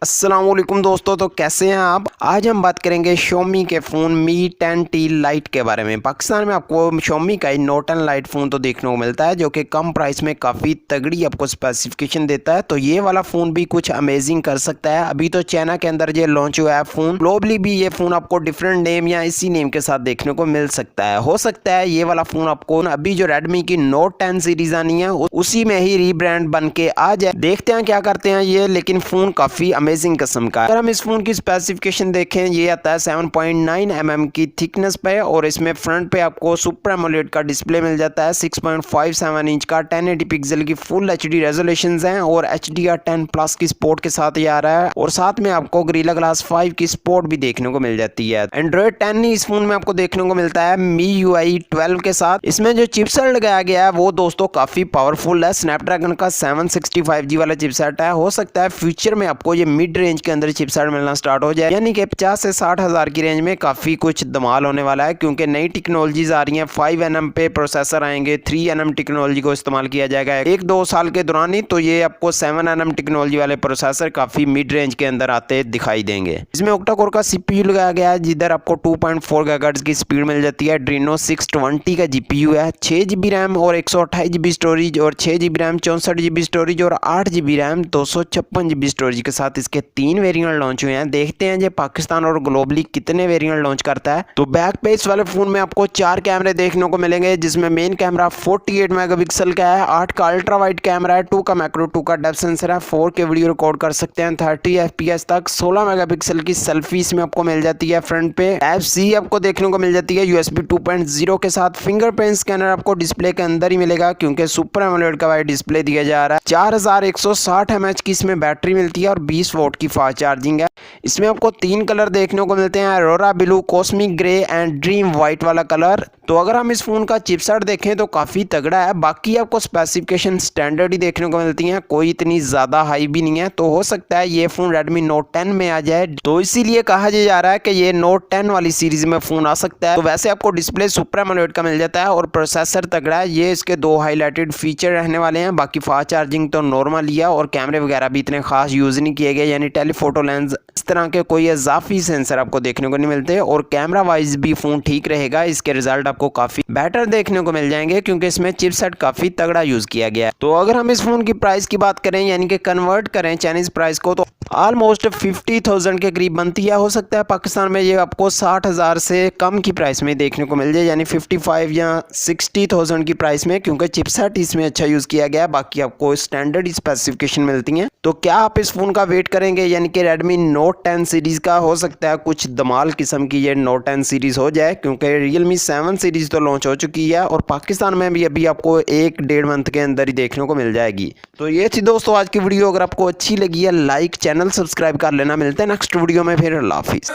अस्सलामुअलैकुम दोस्तों, तो कैसे हैं आप। आज हम बात करेंगे Xiaomi के फ़ोन Mi 10 T Lite के बारे में। पाकिस्तान में आपको Xiaomi का ही Note 10 Lite फ़ोन तो देखने को मिलता है, जो कि कम प्राइस में काफ़ी तगड़ी आपको स्पेसिफिकेशन देता है। तो ये वाला फ़ोन भी कुछ अमेजिंग कर सकता है। अभी तो चाइना के अंदर ये लॉन्च हुआ है फ़ोन, ग्लोबली भी ये फ़ोन आपको डिफरेंट नेम या इसी नेम के साथ देखने को मिल सकता है। हो सकता है ये वाला फ़ोन आपको अभी जो Redmi की Note 10 सीरीज आनी है उसी में ही रीब्रांड बन के आ जाए। देखते हैं क्या करते हैं ये, लेकिन फ़ोन काफ़ी अमेजिंग किस्म का है। अगर हम इस फोन की स्पेसिफिकेशन देखें, ये आता है 7.9 mm की थिकनेस पे और इसमें फ्रंट पे आपको सुपर एमोलेड का डिस्प्ले मिल जाता है। 6.57 इंच का 1080 पिक्सल की फुल एचडी रेजोल्यूशन है और HDR10 प्लस की सपोर्ट के साथ ये आ रहा है। और साथ में आपको गोरिल्ला ग्लास 5 की सपोर्ट भी देखने को मिल जाती है। एंड्रॉइड 10 ही इस फोन में आपको देखने को मिलता है MIUI 12 के साथ। इसमें जो चिपसेट लगाया गया है वो दोस्तों काफी पावरफुल है। स्नैपड्रैगन का 765G वाला चिपसेट है। हो सकता है फ्यूचर में आपको ये मिड रेंज के अंदर चिपसेट मिलना स्टार्ट हो जाए, यानी कि 50 से 60 हज़ार की रेंज में काफ़ी कुछ धमाल होने वाला है, क्योंकि नई टेक्नोलॉजीज आ रही हैं। 5 nm पे प्रोसेसर आएंगे, 3 nm टेक्नोलॉजी को इस्तेमाल किया जाएगा 1-2 साल के दौरान ही। तो ये आपको 7 nm टेक्नोलॉजी वाले प्रोसेसर काफ़ी मिड रेंज के अंदर आते दिखाई देंगे। इसमें ऑक्टा कोर का CPU लगाया गया है, जिधर आपको 2.4 GHz की स्पीड मिल जाती है। Adreno 620 का GPU है। 6GB रैम और 128GB स्टोरेज और 6GB रैम 64GB स्टोरेज और 8GB रैम 256GB स्टोरेज के साथ इसके 3 वेरिएंट लॉन्च हुए हैं। देखते हैं ये पाकिस्तान और ग्लोबली कितने वेरिएंट लॉन्च करता है। तो बैक पे इस वाले फोन में आपको 4 कैमरे देखने को मिलेंगे, जिसमें मेन कैमरा 48 मेगापिक्सल का है, 8 का अल्ट्रा वाइड कैमरा है, 2 का मैक्रो, 2 का डेप्थ सेंसर है, 4K वीडियो रिकॉर्ड कर सकते हैं 30 FPS तक। 16 मेगापिक्सल की सेल्फी इसमें आपको मिल जाती है। फ्रंट पे Type-C आपको देखने को मिल जाती है USB 2.0 के साथ। फिंगरप्रिंट स्कैनर आपको डिस्प्ले के अंदर ही मिलेगा, क्योंकि सुपर एमोलेड का वाइड डिस्प्ले दिया जा रहा है। 4160 mAh की इसमें बैटरी मिलती है और 20 वोल्ट की फास्ट चार्जिंग है। इसमें आपको 3 कलर देखने को मिलते हैं, Arora blue, cosmic grey and dream white वाला कलर। तो अगर हम इस फोन का चिपसेट देखें तो काफी तगड़ा है। बाकी आपको स्पेसिफिकेशन स्टैंडर्ड ही देखने को मिलती हैं, कोई इतनी ज्यादा हाई भी नहीं है। तो हो सकता है ये फोन Redmi Note 10 में आ जाए, तो इसीलिए कहा जा रहा है कि ये Note 10 वाली सीरीज में फोन आ सकता है। तो वैसे आपको डिस्प्ले सुपर एमोलेड का मिल जाता है और प्रोसेसर तगड़ा है। ये इसके 2 हाईलाइटेड फीचर रहने वाले हैं। बाकी फास्ट चार्जिंग तो नॉर्मल ही है और कैमरे वगैरह भी इतने खास यूज नहीं किए गए, यानी टेलीफोटो लेंस इस तरह के कोई इजाफी सेंसर आपको देखने को नहीं मिलते। और कैमरा वाइज भी फोन ठीक रहेगा। इसके रिजल्ट आपको काफी बेटर देखने को मिल जाएंगे, क्योंकि इसमें चिपसेट काफी तगड़ा यूज किया गया है। तो अगर हम इस फोन की प्राइस की बात करें, यानी कि कन्वर्ट करें चाइनीज प्राइस को, तो ऑलमोस्ट 50,000 के करीब बनती है। हो सकता है पाकिस्तान में ये आपको 60,000 से कम की प्राइस में देखने को मिल जाए, यानी 55 या 60,000 की प्राइस में, क्योंकि चिपसेट इसमें अच्छा यूज किया गया है। बाकी आपको स्टैंडर्ड स्पेसिफिकेशन मिलती हैं। तो क्या आप इस फोन का वेट करेंगे, यानी कि Redmi Note 10 सीरीज का? हो सकता है कुछ धमाल किस्म की ये Note 10 सीरीज हो जाए, क्योंकि Realme 7 सीरीज तो लॉन्च हो चुकी है और पाकिस्तान में भी अभी आपको 1-1.5 मंथ के अंदर ही देखने को मिल जाएगी। तो ये थी दोस्तों आज की वीडियो। अगर आपको अच्छी लगी है, लाइक, चैनल सब्सक्राइब कर लेना। मिलते हैं नेक्स्ट वीडियो में फिर। अल्लाह हाफिज़।